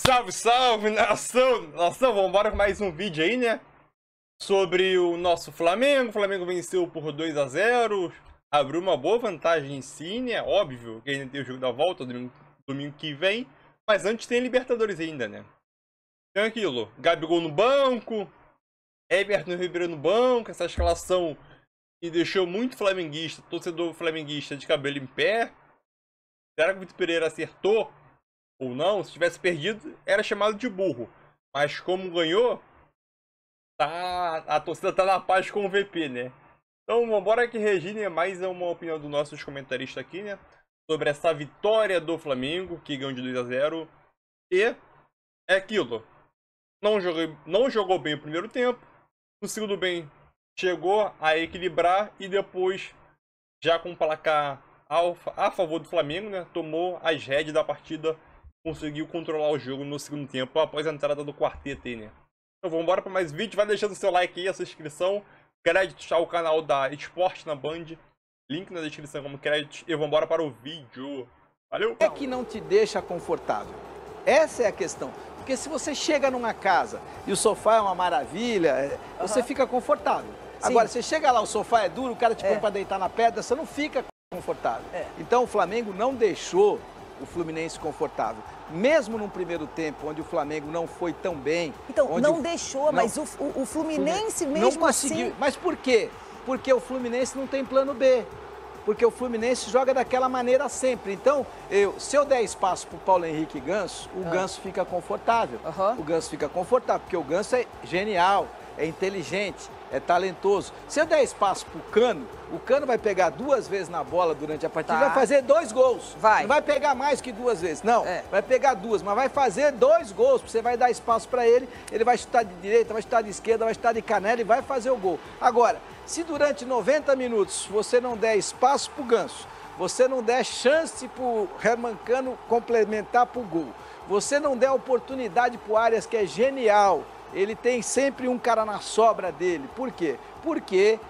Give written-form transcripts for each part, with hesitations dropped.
Salve, salve, nação! Nação, vamos embora com mais um vídeo aí, né? Sobre o nosso Flamengo. O Flamengo venceu por 2-0. Abriu uma boa vantagem em si, né? Óbvio que ainda tem o jogo da volta domingo que vem. Mas antes tem a Libertadores ainda, né? Tem aquilo, Gabigol no banco, Everton Ribeiro no banco, essa escalação que deixou muito flamenguista, torcedor flamenguista de cabelo em pé. Será que o Vitor Pereira acertou ou não? Se tivesse perdido, era chamado de burro. Mas como ganhou, a torcida tá na paz com o VP, né? Então, vambora que Regine, mais uma opinião dos nossos comentaristas aqui, né? Sobre essa vitória do Flamengo, que ganhou de 2-0. E é aquilo. Não jogou bem o primeiro tempo. No segundo bem, chegou a equilibrar e depois, já com o placar a favor do Flamengo, né? Tomou as rédeas da partida, conseguiu controlar o jogo no segundo tempo, após a entrada do quarteto aí, né? Então vamos embora para mais vídeo. Vai deixando seu like aí, a sua inscrição. Créditos ao canal da Esporte na Band. Link na descrição como créditos. E vamos embora para o vídeo. Valeu! É que não te deixa confortável. Essa é a questão. Porque se você chega numa casa e o sofá é uma maravilha, você fica confortável. Sim. Agora, você chega lá, o sofá é duro, o cara te põe para deitar na pedra, você não fica confortável. Então o Flamengo não deixou o Fluminense confortável. Mesmo no primeiro tempo, onde o Flamengo não foi tão bem... Então, não deixou, mas o Fluminense mesmo não conseguiu. assim... Mas por quê? Porque o Fluminense não tem plano B. Porque o Fluminense joga daquela maneira sempre. Então, se eu der espaço para o Paulo Henrique Ganso, o Ganso fica confortável. O Ganso fica confortável, porque o Ganso é genial, é inteligente, é talentoso. Se eu der espaço para o Cano vai pegar 2 vezes na bola durante a partida, vai fazer 2 gols. Não vai pegar mais que 2 vezes, não. Vai pegar 2, mas vai fazer 2 gols, porque você vai dar espaço para ele, ele vai chutar de direita, vai chutar de esquerda, vai chutar de canela e vai fazer o gol. Agora, se durante 90 minutos você não der espaço para o Ganso, você não der chance para o Herman Cano complementar para o gol, você não der oportunidade para o Arias, que é genial, ele tem sempre um cara na sobra dele. Por quê? Porque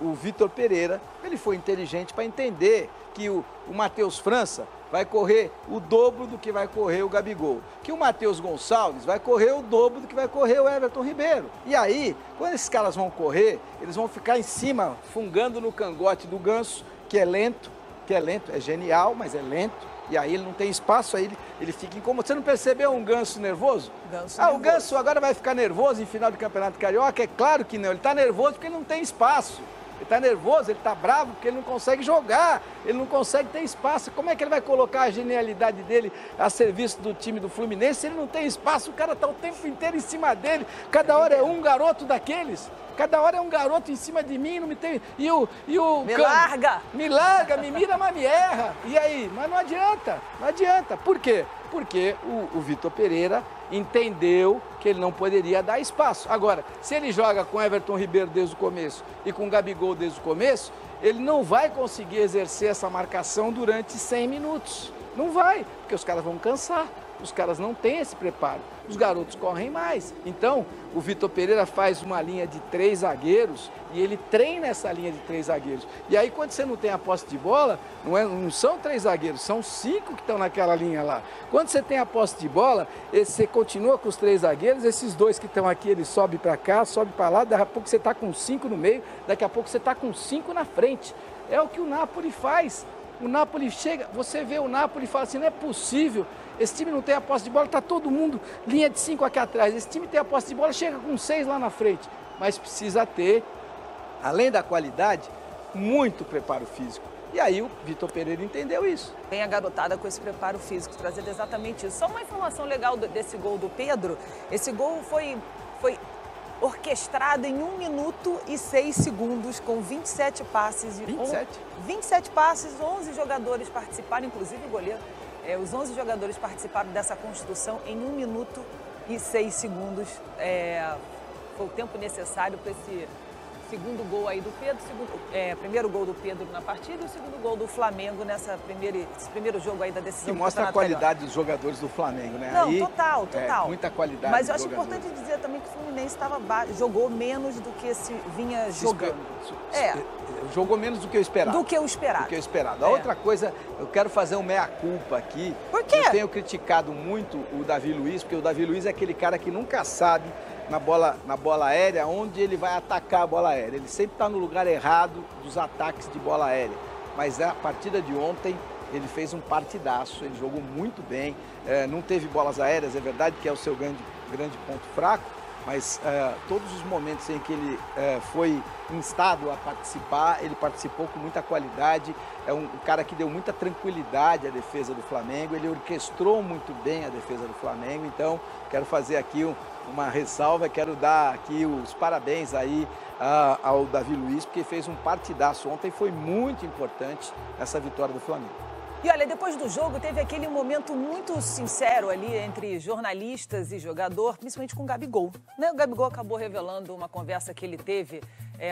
o Vitor Pereira, ele foi inteligente para entender que o Matheus França vai correr o dobro do que vai correr o Gabigol. Que o Matheus Gonçalves vai correr o dobro do que vai correr o Everton Ribeiro. E aí, quando esses caras vão correr, eles vão ficar em cima, fungando no cangote do Ganso, que é lento, é genial, mas é lento. E aí ele não tem espaço, aí ele fica incômodo. Você não percebeu um Ganso nervoso? O Ganso agora vai ficar nervoso em final de Campeonato Carioca? É claro que não, ele está nervoso porque ele não tem espaço. Ele está nervoso, ele está bravo porque ele não consegue jogar, ele não consegue ter espaço. Como é que ele vai colocar a genialidade dele a serviço do time do Fluminense se ele não tem espaço? O cara está o tempo inteiro em cima dele, cada hora é um garoto daqueles. Cada hora é um garoto em cima de mim, não me tem... E o me larga! Me larga, me mira, mas me erra. E aí? Mas não adianta, não adianta. Por quê? Porque o Vitor Pereira entendeu que ele não poderia dar espaço. Agora, se ele joga com Everton Ribeiro desde o começo e com Gabigol desde o começo, ele não vai conseguir exercer essa marcação durante 100 minutos. Não vai, porque os caras vão cansar. Os caras não têm esse preparo. Os garotos correm mais. Então, o Vitor Pereira faz uma linha de 3 zagueiros e ele treina essa linha de 3 zagueiros. E aí, quando você não tem a posse de bola, não são 3 zagueiros, são 5 que estão naquela linha lá. Quando você tem a posse de bola, você continua com os 3 zagueiros, esses 2 que estão aqui, eles sobem para cá, sobem para lá, daqui a pouco você está com 5 no meio, daqui a pouco você está com 5 na frente. É o que o Napoli faz. O Napoli chega, você vê o Napoli e fala assim, não é possível, esse time não tem a posse de bola, está todo mundo, linha de 5 aqui atrás, esse time tem a posse de bola, chega com 6 lá na frente, mas precisa ter, além da qualidade, muito preparo físico. E aí o Vitor Pereira entendeu isso. Vem a garotada com esse preparo físico, trazendo exatamente isso. Só uma informação legal desse gol do Pedro, esse gol foi orquestrado em 1 minuto e 6 segundos, com 27 passes. 27 passes, 11 jogadores participaram, inclusive o goleiro. Os 11 jogadores participaram dessa construção em 1 minuto e 6 segundos. Foi o tempo necessário para esse segundo gol aí do Pedro, primeiro gol do Pedro na partida e o segundo gol do Flamengo nesse primeiro jogo aí da decisão. Que mostra a qualidade dos jogadores do Flamengo, né? Não, aí, total. Muita qualidade. Mas eu acho importante dizer também que o Fluminense jogou menos do que se vinha jogando. Jogou menos do que eu esperava. Do que o esperado. A outra coisa, eu quero fazer um meia-culpa aqui. Por quê? Eu tenho criticado muito o Davi Luiz, porque o Davi Luiz é aquele cara que nunca sabe na bola aérea onde ele vai atacar a bola aérea. Ele sempre está no lugar errado dos ataques de bola aérea. Mas a partida de ontem, ele fez um partidaço, ele jogou muito bem. Não teve bolas aéreas, é verdade que é o seu grande ponto fraco, mas todos os momentos em que ele foi instado a participar, ele participou com muita qualidade. É um cara que deu muita tranquilidade à defesa do Flamengo, ele orquestrou muito bem a defesa do Flamengo. Então, quero fazer aqui uma ressalva, quero dar aqui os parabéns aí ao Davi Luiz, porque fez um partidaço ontem, foi muito importante essa vitória do Flamengo. E olha, depois do jogo teve aquele momento muito sincero ali entre jornalistas e jogador, principalmente com o Gabigol. Né? O Gabigol acabou revelando uma conversa que ele teve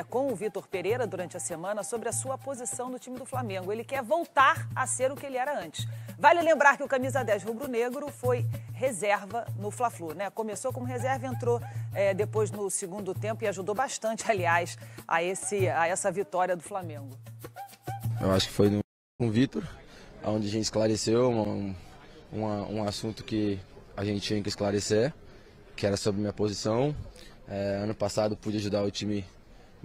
com o Vitor Pereira durante a semana sobre a sua posição no time do Flamengo. Ele quer voltar a ser o que ele era antes. Vale lembrar que o camisa 10 rubro-negro foi reserva no Fla-Flu, né? Começou como reserva, entrou depois no segundo tempo e ajudou bastante, aliás, a essa vitória do Flamengo. Eu acho que foi com o Vitor, onde a gente esclareceu um assunto que a gente tinha que esclarecer, que era sobre minha posição. Ano passado pude ajudar o time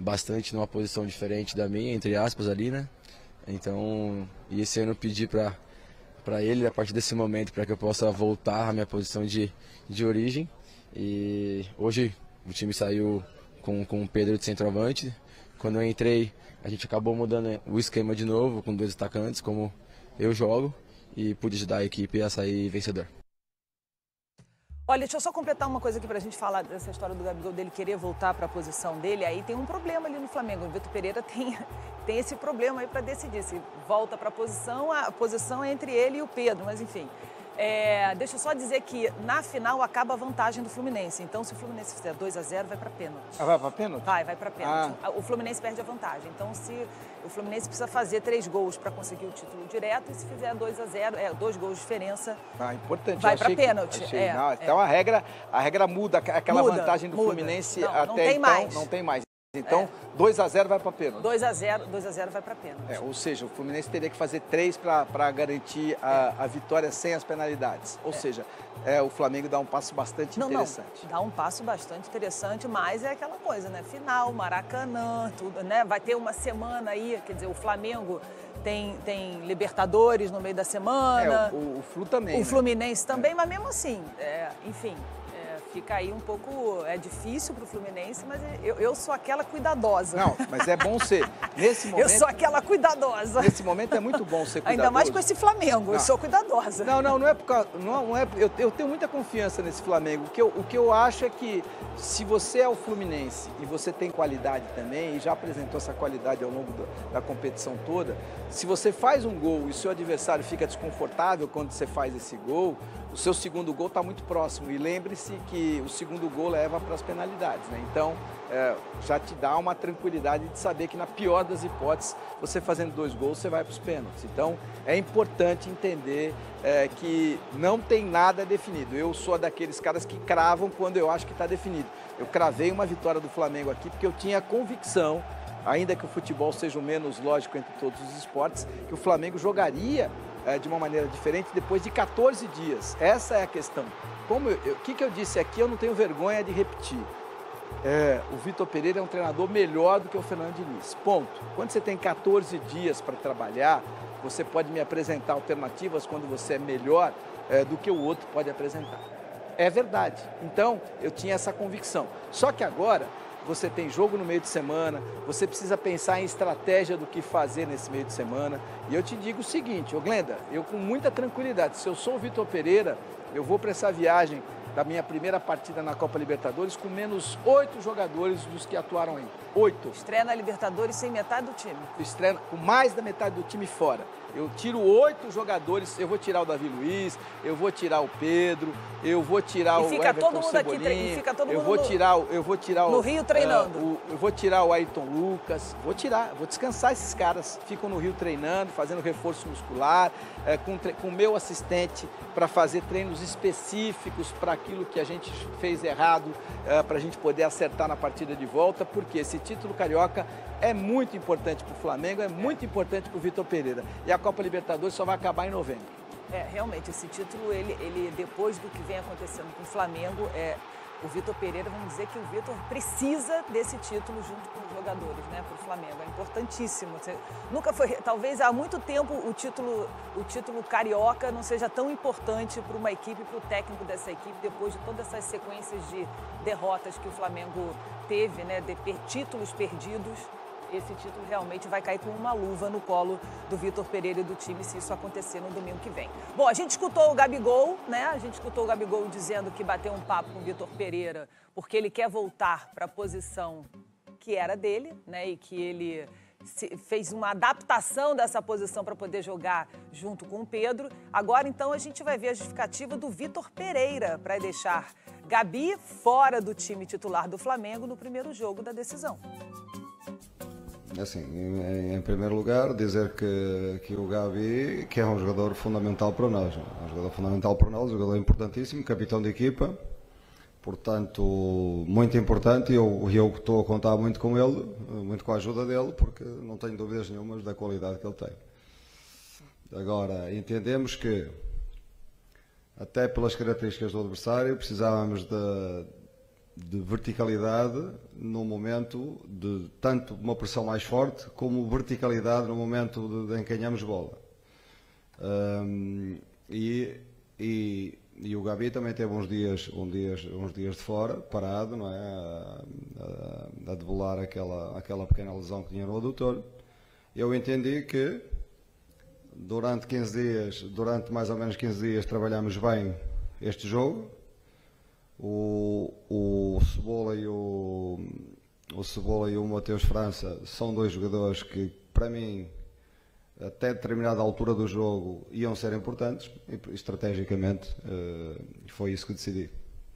bastante numa posição diferente da minha, entre aspas ali, né? Então, e esse ano eu pedi para ele, a partir desse momento, para que eu possa voltar à minha posição de origem. E hoje o time saiu com o Pedro de centroavante. Quando eu entrei, a gente acabou mudando o esquema de novo, com 2 atacantes, como eu jogo, e pude ajudar a equipe a sair vencedor. Olha, deixa eu só completar uma coisa aqui pra gente falar dessa história do Gabigol, dele querer voltar para a posição dele. Aí tem um problema ali no Flamengo. O Vitor Pereira tem esse problema aí para decidir se volta para a posição é entre ele e o Pedro, mas enfim. Deixa eu só dizer que na final acaba a vantagem do Fluminense. Então, se o Fluminense fizer 2-0, vai para pênalti. Vai para pênalti? Vai para pênalti. O Fluminense perde a vantagem. Então, se o Fluminense precisa fazer 3 gols para conseguir o título direto, e se fizer 2-0, 2 gols de diferença, importante. vai para pênalti. Então, a regra muda, aquela vantagem do Fluminense até então não tem mais. Então, 2-0 vai para pênalti. 2-0 vai para pênalti. Ou seja, o Fluminense teria que fazer 3 para garantir a vitória sem as penalidades. Ou seja, o Flamengo dá um passo bastante interessante. Dá um passo bastante interessante, mas é aquela coisa, né? Final, Maracanã, tudo, né? Vai ter uma semana aí, quer dizer, o Flamengo tem Libertadores no meio da semana. O Flu também. O Fluminense também, mas mesmo assim, enfim... Fica aí um pouco, difícil para o Fluminense, mas eu sou aquela cuidadosa. Não, mas é bom ser, nesse momento... Eu sou aquela cuidadosa. Nesse momento é muito bom ser cuidadoso. Ainda mais com esse Flamengo, eu sou cuidadosa. Não é por causa... Eu tenho muita confiança nesse Flamengo. O que eu acho é que se você é o Fluminense e você tem qualidade também, e já apresentou essa qualidade ao longo da competição toda, se você faz um gol e o seu adversário fica desconfortável quando você faz esse gol, o seu segundo gol está muito próximo. E lembre-se que o segundo gol leva para as penalidades, né? Então, já te dá uma tranquilidade de saber que, na pior das hipóteses, você fazendo 2 gols, você vai para os pênaltis. Então, é importante entender que não tem nada definido. Eu sou daqueles caras que cravam quando eu acho que está definido. Eu cravei uma vitória do Flamengo aqui porque eu tinha convicção, ainda que o futebol seja o menos lógico entre todos os esportes, que o Flamengo jogaria de uma maneira diferente depois de 14 dias. Essa é a questão. O que eu disse aqui, eu não tenho vergonha de repetir. O Vitor Pereira é um treinador melhor do que o Fernando Diniz. Ponto. Quando você tem 14 dias para trabalhar, você pode me apresentar alternativas quando você é melhor do que o outro pode apresentar. É verdade. Então, eu tinha essa convicção. Só que agora, você tem jogo no meio de semana, você precisa pensar em estratégia do que fazer nesse meio de semana. E eu te digo o seguinte, Glenda, eu com muita tranquilidade, se eu sou o Vitor Pereira, eu vou para essa viagem da minha primeira partida na Copa Libertadores com menos 8 jogadores dos que atuaram aí. 8. Estreia na Libertadores sem metade do time. Estreia com mais da metade do time fora. Eu tiro 8 jogadores, eu vou tirar o Davi Luiz, eu vou tirar o Pedro, eu vou tirar o Everton todo mundo Cebolinha, aqui, fica todo eu mundo vou tirar no Rio treinando. eu vou tirar o Ayrton Lucas, vou descansar esses caras, ficam no Rio treinando, fazendo reforço muscular, com o meu assistente para fazer treinos específicos para aquilo que a gente fez errado, para a gente poder acertar na partida de volta, porque esse título carioca é muito importante para o Flamengo, é muito importante para o Vitor Pereira. E a Copa Libertadores só vai acabar em novembro. Realmente, esse título, ele depois do que vem acontecendo com o Flamengo, o Vitor Pereira, vamos dizer que o Vitor precisa desse título junto com os jogadores, né, para o Flamengo. É importantíssimo. Nunca foi, talvez há muito tempo, o título carioca não seja tão importante para uma equipe, para o técnico dessa equipe, depois de todas essas sequências de derrotas que o Flamengo teve, né, de títulos perdidos. Esse título realmente vai cair com uma luva no colo do Vitor Pereira e do time se isso acontecer no domingo que vem. Bom, a gente escutou o Gabigol, né? A gente escutou o Gabigol dizendo que bateu um papo com o Vitor Pereira porque ele quer voltar para a posição que era dele, né? E que ele fez uma adaptação dessa posição para poder jogar junto com o Pedro. Agora, então, a gente vai ver a justificativa do Vitor Pereira para deixar Gabi fora do time titular do Flamengo no primeiro jogo da decisão. Assim, em primeiro lugar, dizer que o Gabi, que é um jogador fundamental para nós, é um jogador fundamental para nós, um jogador importantíssimo, capitão de equipa, portanto, muito importante, e eu estou a contar muito com ele, muito com a ajuda dele, porque não tenho dúvidas nenhumas da qualidade que ele tem. Agora, entendemos que, até pelas características do adversário, precisávamos de verticalidade no momento de tanto uma pressão mais forte como verticalidade no momento em que ganhamos bola. E o Gabi também teve uns dias de fora, parado, não é? A debelar aquela pequena lesão que tinha no adutor. Eu entendi que durante mais ou menos 15 dias trabalhamos bem este jogo. O Cebola e o Mateus França são dois jogadores que, para mim, até determinada altura do jogo, iam ser importantes e, estrategicamente, foi isso que decidi.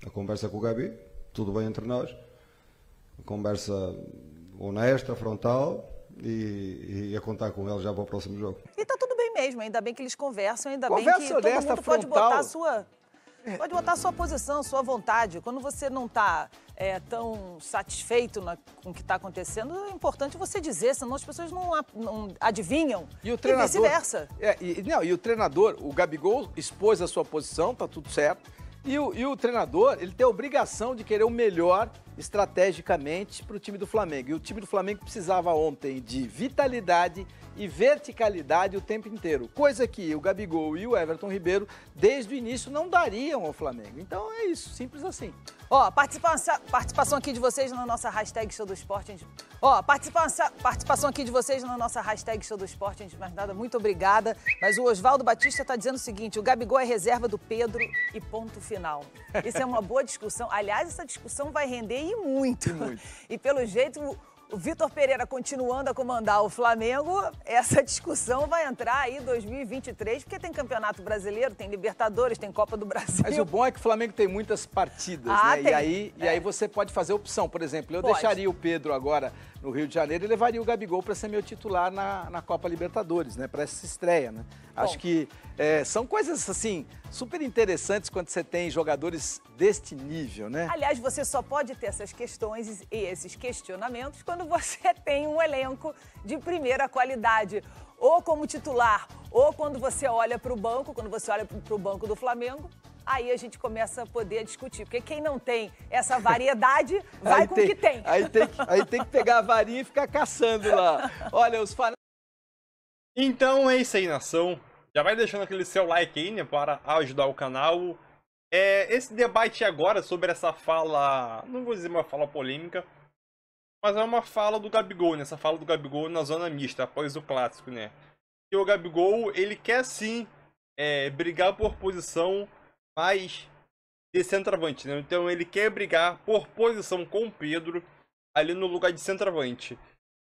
A conversa com o Gabi, tudo bem entre nós, a conversa honesta, frontal e a contar com ele já para o próximo jogo. E está tudo bem mesmo, ainda bem que eles conversam, ainda conversa bem que todo honesta, mundo pode frontal. botar a sua... Pode botar a sua posição, a sua vontade. Quando você não está tão satisfeito com o que está acontecendo, é importante você dizer, senão as pessoas não adivinham. E o treinador, vice-versa. E o treinador, o Gabigol expôs a sua posição, tá tudo certo. E o treinador, ele tem a obrigação de querer o melhor estrategicamente para o time do Flamengo. E o time do Flamengo precisava ontem de vitalidade e verticalidade o tempo inteiro. Coisa que o Gabigol e o Everton Ribeiro, desde o início, não dariam ao Flamengo. Então é isso, simples assim. Ó, participação aqui de vocês na nossa hashtag Show do Esporte. Participação aqui de vocês na nossa hashtag Show do Esporte, antes de mais nada, muito obrigada. Mas o Oswaldo Batista está dizendo o seguinte: o Gabigol é reserva do Pedro e ponto final. Isso é uma boa discussão. Aliás, essa discussão vai render e muito. E pelo jeito, o Vitor Pereira continuando a comandar o Flamengo, essa discussão vai entrar aí em 2023, porque tem Campeonato Brasileiro, tem Libertadores, tem Copa do Brasil. Mas o bom é que o Flamengo tem muitas partidas, né? Tem. E aí você pode fazer opção. Por exemplo, eu deixaria o Pedro agora no Rio de Janeiro e levaria o Gabigol para ser meu titular na Copa Libertadores, né? Para essa estreia, né? Acho que são coisas, assim, super interessantes quando você tem jogadores deste nível, né? Aliás, você só pode ter essas questões e esses questionamentos quando você tem um elenco de primeira qualidade, ou como titular, ou quando você olha para o banco, quando você olha para o banco do Flamengo, aí a gente começa a poder discutir. Porque quem não tem essa variedade, vai com o que tem. Aí tem que pegar a varinha e ficar caçando lá. Olha, os fanáticos... Então é isso aí, nação. Já vai deixando aquele seu like aí, né, para ajudar o canal. Esse debate agora sobre essa fala, não vou dizer uma fala polêmica, mas é uma fala do Gabigol, né? Essa fala do Gabigol na zona mista, após o clássico, né? E o Gabigol, ele quer sim brigar por posição mais de centroavante, né? Então ele quer brigar por posição com o Pedro ali no lugar de centroavante.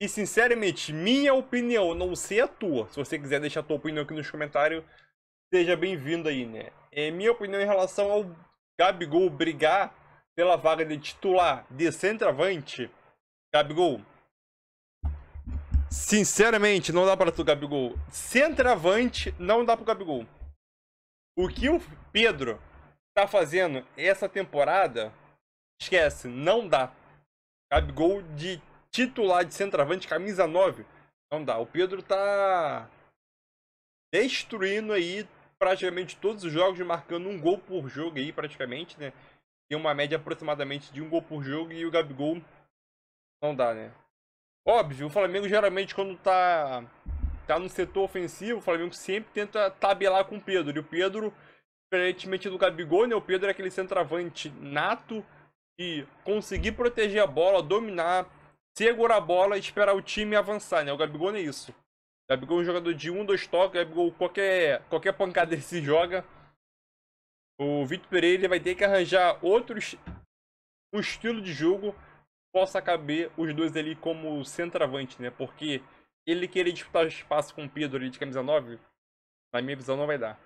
E sinceramente, minha opinião, não sei a tua. Se você quiser deixar a tua opinião aqui nos comentários, seja bem-vindo aí, né? É minha opinião em relação ao Gabigol brigar pela vaga de titular de centroavante. Gabigol, sinceramente, não dá para tu, Gabigol. Centroavante, não dá pro Gabigol. O que o Pedro tá fazendo essa temporada, esquece, não dá. Gabigol de titular de centroavante, camisa 9, não dá. O Pedro tá destruindo aí praticamente todos os jogos, marcando um gol por jogo aí, praticamente, né? Tem uma média aproximadamente de um gol por jogo e o Gabigol não dá, né? Óbvio, o Flamengo geralmente quando tá no setor ofensivo, o Flamengo sempre tenta tabelar com o Pedro. E o Pedro, diferentemente do Gabigol, né? O Pedro é aquele centroavante nato de conseguir proteger a bola, dominar, segurar a bola e esperar o time avançar, né? O Gabigol não é isso. O Gabigol é um jogador de 1, 2 toques, o Gabigol qualquer pancada ele se joga. O Vitor Pereira vai ter que arranjar um estilo de jogo possa caber os dois ali como centroavante, né? Porque ele querer disputar espaço com o Pedro ali de camisa 9, na minha visão, não vai dar.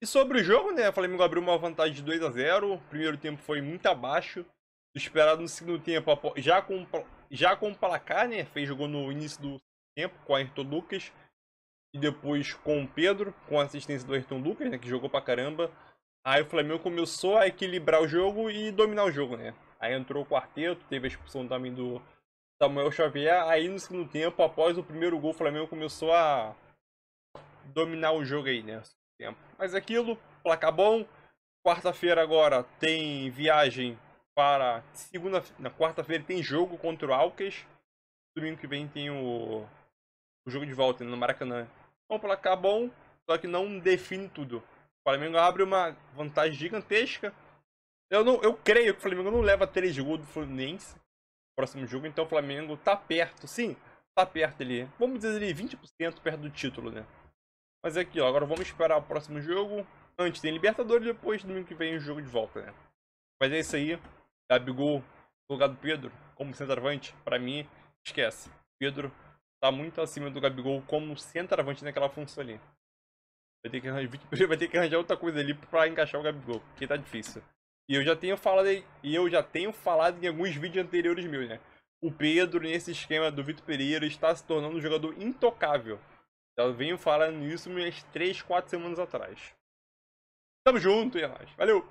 E sobre o jogo, né? O Flamengo abriu uma vantagem de 2-0. O primeiro tempo foi muito abaixo do esperado no segundo tempo, já com o placar, né? Jogou no início do tempo com o Ayrton Lucas. E depois com o Pedro, com a assistência do Ayrton Lucas, né? Que jogou pra caramba. Aí o Flamengo começou a equilibrar o jogo e dominar o jogo, né? Aí entrou o quarteto, teve a expulsão também do Samuel Xavier. Aí no segundo tempo, após o primeiro gol, o Flamengo começou a dominar o jogo aí, né? Mas aquilo, placar bom. Quarta-feira agora tem viagem para na quarta-feira tem jogo contra o Alcas. Domingo que vem tem o jogo de volta, né, no Maracanã. Então, placar bom, só que não define tudo. O Flamengo abre uma vantagem gigantesca. Eu creio que o Flamengo não leva 3 gols do Fluminense no próximo jogo, então o Flamengo tá perto, sim, tá perto ali. Vamos dizer ali 20% perto do título, né? Mas é aqui, ó, agora vamos esperar o próximo jogo. Antes tem Libertadores, depois domingo que vem o jogo de volta, né? Mas é isso aí. Gabigol, no lugar do Pedro, como centroavante, pra mim, esquece. Pedro tá muito acima do Gabigol como centroavante naquela função ali. Vai ter que arranjar outra coisa ali pra encaixar o Gabigol, porque tá difícil. E eu já tenho falado em alguns vídeos anteriores meus, né? O Pedro, nesse esquema do Vitor Pereira, está se tornando um jogador intocável. Eu venho falando isso umas 3, 4 semanas atrás. Tamo junto, e Valeu!